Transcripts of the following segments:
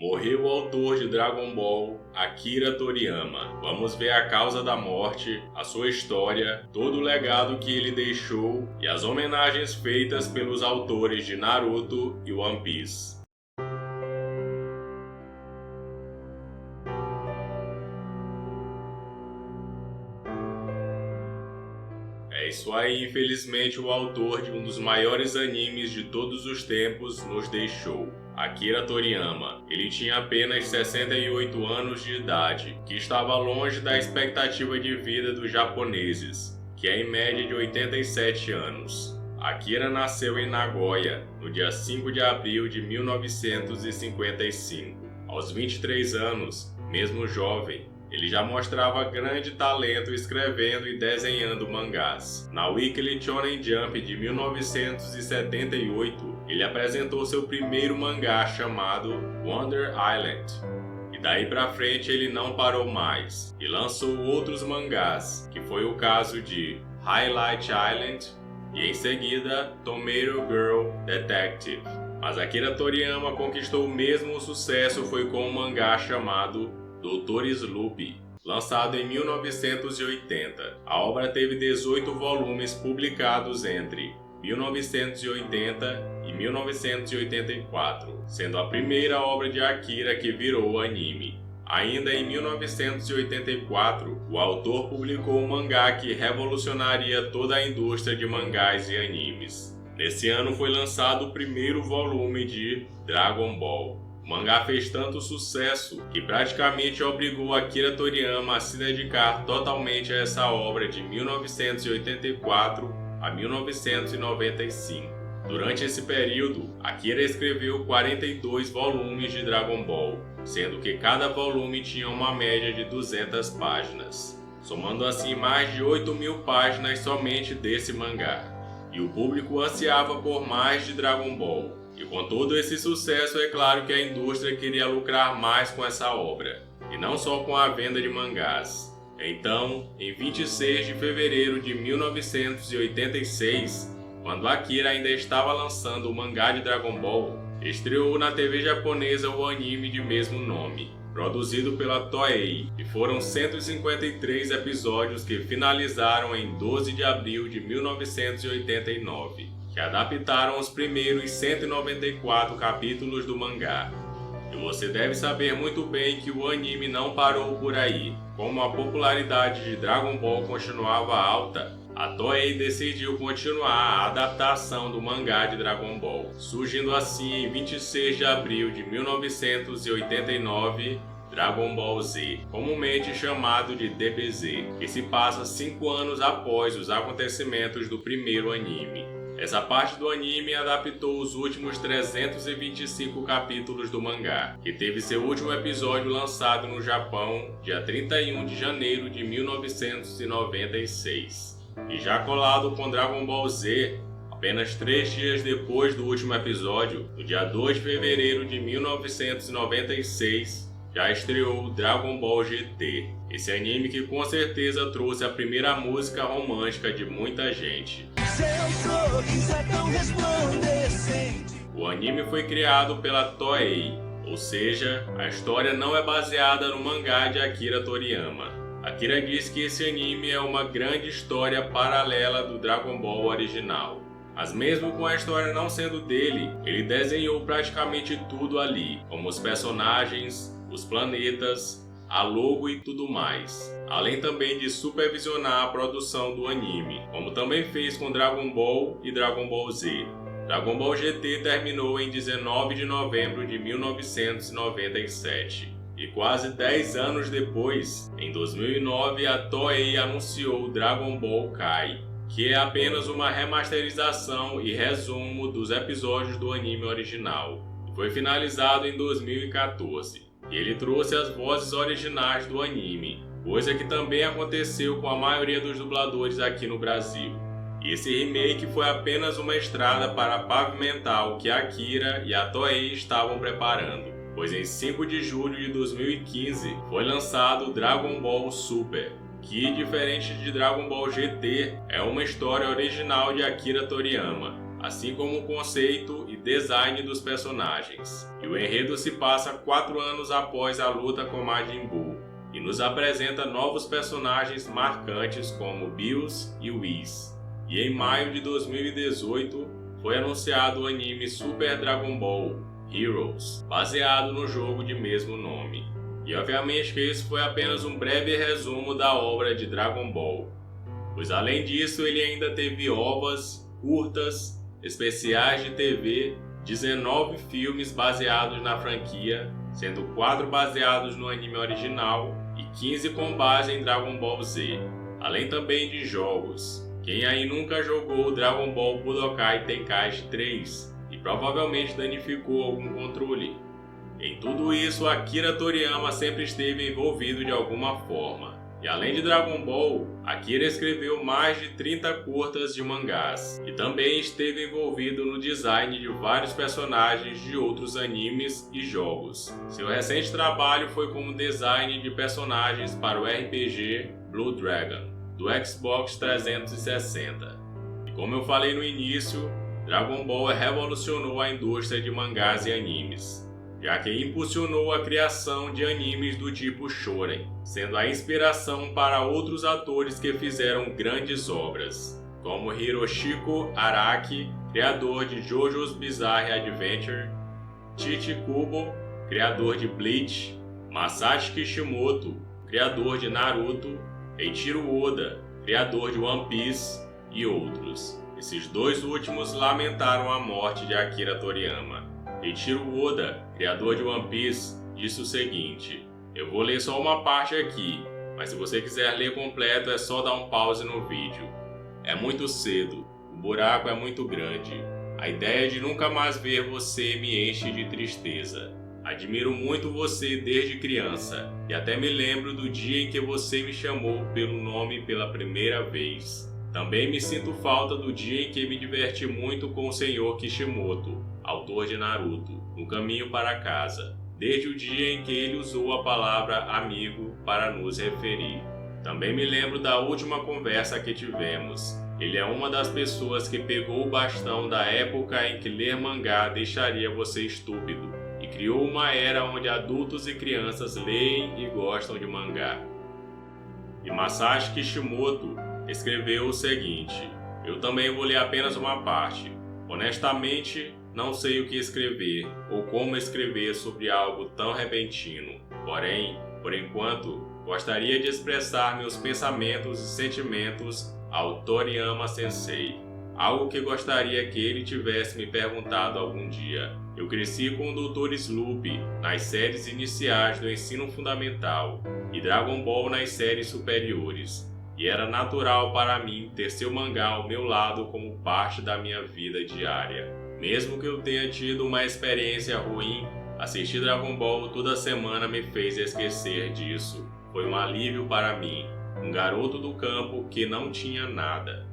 Morreu o autor de Dragon Ball, Akira Toriyama. Vamos ver a causa da morte, a sua história, todo o legado que ele deixou e as homenagens feitas pelos autores de Naruto e One Piece. É isso aí, infelizmente o autor de um dos maiores animes de todos os tempos nos deixou. Akira Toriyama. Ele tinha apenas 68 anos de idade, que estava longe da expectativa de vida dos japoneses, que é em média de 87 anos. Akira nasceu em Nagoya, no dia 5 de abril de 1955. Aos 23 anos, mesmo jovem, ele já mostrava grande talento escrevendo e desenhando mangás. Na Weekly Shonen Jump de 1978, ele apresentou seu primeiro mangá chamado Wonder Island. E daí pra frente ele não parou mais e lançou outros mangás, que foi o caso de Highlight Island e em seguida Tomato Girl Detective. Mas Akira Toriyama conquistou o mesmo sucesso foi com um mangá chamado Dr. Slump, lançado em 1980. A obra teve 18 volumes publicados entre 1980 e 1984, sendo a primeira obra de Akira que virou anime. Ainda em 1984, o autor publicou um mangá que revolucionaria toda a indústria de mangás e animes. Nesse ano foi lançado o primeiro volume de Dragon Ball. O mangá fez tanto sucesso que praticamente obrigou Akira Toriyama a se dedicar totalmente a essa obra de 1984 a 1995. Durante esse período, Akira escreveu 42 volumes de Dragon Ball, sendo que cada volume tinha uma média de 200 páginas, somando assim mais de 8.000 páginas somente desse mangá. E o público ansiava por mais de Dragon Ball. E com todo esse sucesso, é claro que a indústria queria lucrar mais com essa obra, e não só com a venda de mangás. Então, em 26 de fevereiro de 1986, quando Akira ainda estava lançando o mangá de Dragon Ball, estreou na TV japonesa o anime de mesmo nome, produzido pela Toei, e foram 153 episódios que finalizaram em 12 de abril de 1989. Que adaptaram os primeiros 194 capítulos do mangá. E você deve saber muito bem que o anime não parou por aí. Como a popularidade de Dragon Ball continuava alta, a Toei decidiu continuar a adaptação do mangá de Dragon Ball, surgindo assim em 26 de abril de 1989, Dragon Ball Z, comumente chamado de DBZ, que se passa 5 anos após os acontecimentos do primeiro anime. Essa parte do anime adaptou os últimos 325 capítulos do mangá, que teve seu último episódio lançado no Japão, dia 31 de janeiro de 1996. E já colado com Dragon Ball Z, apenas 3 dias depois do último episódio, no dia 2 de fevereiro de 1996, já estreou Dragon Ball GT, esse anime que com certeza trouxe a primeira música romântica de muita gente. O anime foi criado pela Toei, ou seja, a história não é baseada no mangá de Akira Toriyama. Akira diz que esse anime é uma grande história paralela do Dragon Ball original. Mas mesmo com a história não sendo dele, ele desenhou praticamente tudo ali, como os personagens, os planetas, a logo e tudo mais, além também de supervisionar a produção do anime, como também fez com Dragon Ball e Dragon Ball Z. Dragon Ball GT terminou em 19 de novembro de 1997, e quase 10 anos depois, em 2009, a Toei anunciou Dragon Ball Kai, que é apenas uma remasterização e resumo dos episódios do anime original. Foi finalizado em 2014. E ele trouxe as vozes originais do anime, coisa que também aconteceu com a maioria dos dubladores aqui no Brasil. E esse remake foi apenas uma estrada para pavimentar o que Akira e a Toei estavam preparando, pois em 5 de julho de 2015 foi lançado Dragon Ball Super, que, diferente de Dragon Ball GT, é uma história original de Akira Toriyama. assim como o conceito e design dos personagens. E o enredo se passa 4 anos após a luta com Majin Buu e nos apresenta novos personagens marcantes como Bills e Whis. E em maio de 2018 foi anunciado o anime Super Dragon Ball Heroes, baseado no jogo de mesmo nome. E obviamente que esse foi apenas um breve resumo da obra de Dragon Ball, pois além disso ele ainda teve ovas, curtas, especiais de TV, 19 filmes baseados na franquia, sendo 4 baseados no anime original e 15 com base em Dragon Ball Z, além também de jogos. Quem aí nunca jogou Dragon Ball Budokai Tenkaichi 3 e provavelmente danificou algum controle? Em tudo isso, Akira Toriyama sempre esteve envolvido de alguma forma. E além de Dragon Ball, Akira escreveu mais de 30 curtas de mangás e também esteve envolvido no design de vários personagens de outros animes e jogos. Seu recente trabalho foi como design de personagens para o RPG Blue Dragon, do Xbox 360. E como eu falei no início, Dragon Ball revolucionou a indústria de mangás e animes, já que impulsionou a criação de animes do tipo shonen, sendo a inspiração para outros atores que fizeram grandes obras, como Hiroshiko Araki, criador de JoJo's Bizarre Adventure, Chichi Kubo, criador de Bleach, Masashi Kishimoto, criador de Naruto, Eiichiro Oda, criador de One Piece e outros. Esses dois últimos lamentaram a morte de Akira Toriyama. Eiichiro Oda, criador de One Piece, disse o seguinte: "Eu vou ler só uma parte aqui, mas se você quiser ler completo é só dar um pause no vídeo. É muito cedo, o buraco é muito grande. A ideia de nunca mais ver você me enche de tristeza. Admiro muito você desde criança e até me lembro do dia em que você me chamou pelo nome pela primeira vez. Também me sinto falta do dia em que me diverti muito com o Sr. Kishimoto, autor de Naruto, no caminho para casa, desde o dia em que ele usou a palavra amigo para nos referir. Também me lembro da última conversa que tivemos. Ele é uma das pessoas que pegou o bastão da época em que ler mangá deixaria você estúpido e criou uma era onde adultos e crianças leem e gostam de mangá." E Masashi Kishimoto escreveu o seguinte: "Eu também vou ler apenas uma parte. Honestamente, não sei o que escrever ou como escrever sobre algo tão repentino. Porém, por enquanto, gostaria de expressar meus pensamentos e sentimentos ao Toriyama Sensei. Algo que gostaria que ele tivesse me perguntado algum dia. Eu cresci com o Dr. Sloop nas séries iniciais do ensino fundamental e Dragon Ball nas séries superiores. E era natural para mim ter seu mangá ao meu lado como parte da minha vida diária. Mesmo que eu tenha tido uma experiência ruim, assistir Dragon Ball toda semana me fez esquecer disso. Foi um alívio para mim, um garoto do campo que não tinha nada."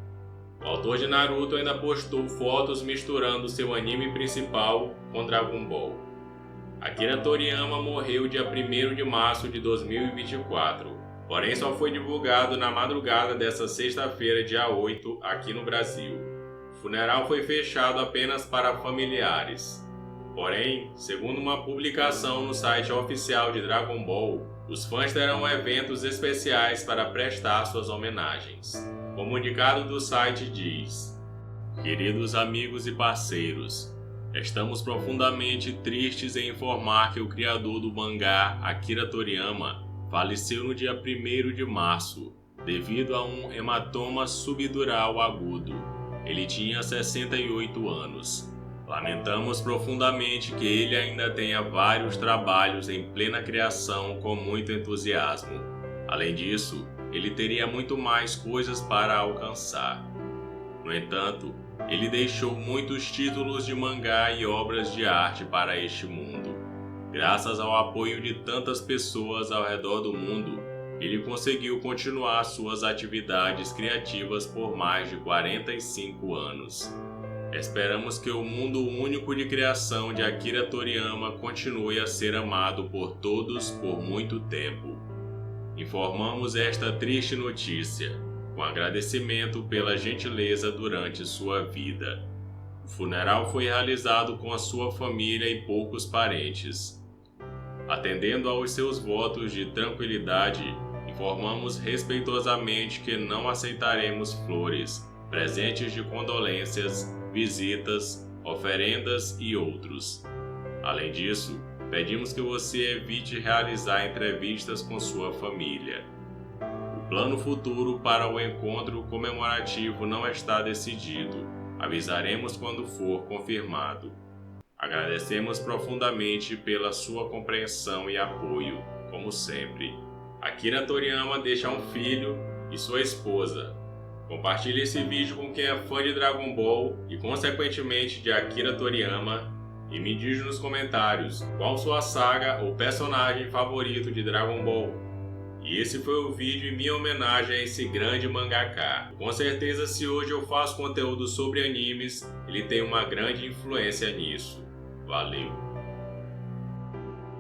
O autor de Naruto ainda postou fotos misturando seu anime principal com Dragon Ball. Akira Toriyama morreu dia 1º de março de 2024. Porém, só foi divulgado na madrugada desta sexta-feira, dia 8, aqui no Brasil. O funeral foi fechado apenas para familiares. Porém, segundo uma publicação no site oficial de Dragon Ball, os fãs terão eventos especiais para prestar suas homenagens. O comunicado do site diz: "Queridos amigos e parceiros, estamos profundamente tristes em informar que o criador do mangá, Akira Toriyama, faleceu no dia 1º de março, devido a um hematoma subdural agudo. Ele tinha 68 anos. Lamentamos profundamente que ele ainda tenha vários trabalhos em plena criação com muito entusiasmo. Além disso, ele teria muito mais coisas para alcançar. No entanto, ele deixou muitos títulos de mangá e obras de arte para este mundo. Graças ao apoio de tantas pessoas ao redor do mundo, ele conseguiu continuar suas atividades criativas por mais de 45 anos. Esperamos que o mundo único de criação de Akira Toriyama continue a ser amado por todos por muito tempo. Informamos esta triste notícia, com agradecimento pela gentileza durante sua vida." O funeral foi realizado com a sua família e poucos parentes. Atendendo aos seus votos de tranquilidade, informamos respeitosamente que não aceitaremos flores, presentes de condolências, visitas, oferendas e outros. Além disso, pedimos que você evite realizar entrevistas com sua família. O plano futuro para o encontro comemorativo não está decidido. Avisaremos quando for confirmado. Agradecemos profundamente pela sua compreensão e apoio, como sempre. Akira Toriyama deixa um filho e sua esposa. Compartilhe esse vídeo com quem é fã de Dragon Ball e, consequentemente, de Akira Toriyama, e me diz nos comentários qual sua saga ou personagem favorito de Dragon Ball. E esse foi o vídeo em minha homenagem a esse grande mangaka. Com certeza, se hoje eu faço conteúdo sobre animes, ele tem uma grande influência nisso. Valeu!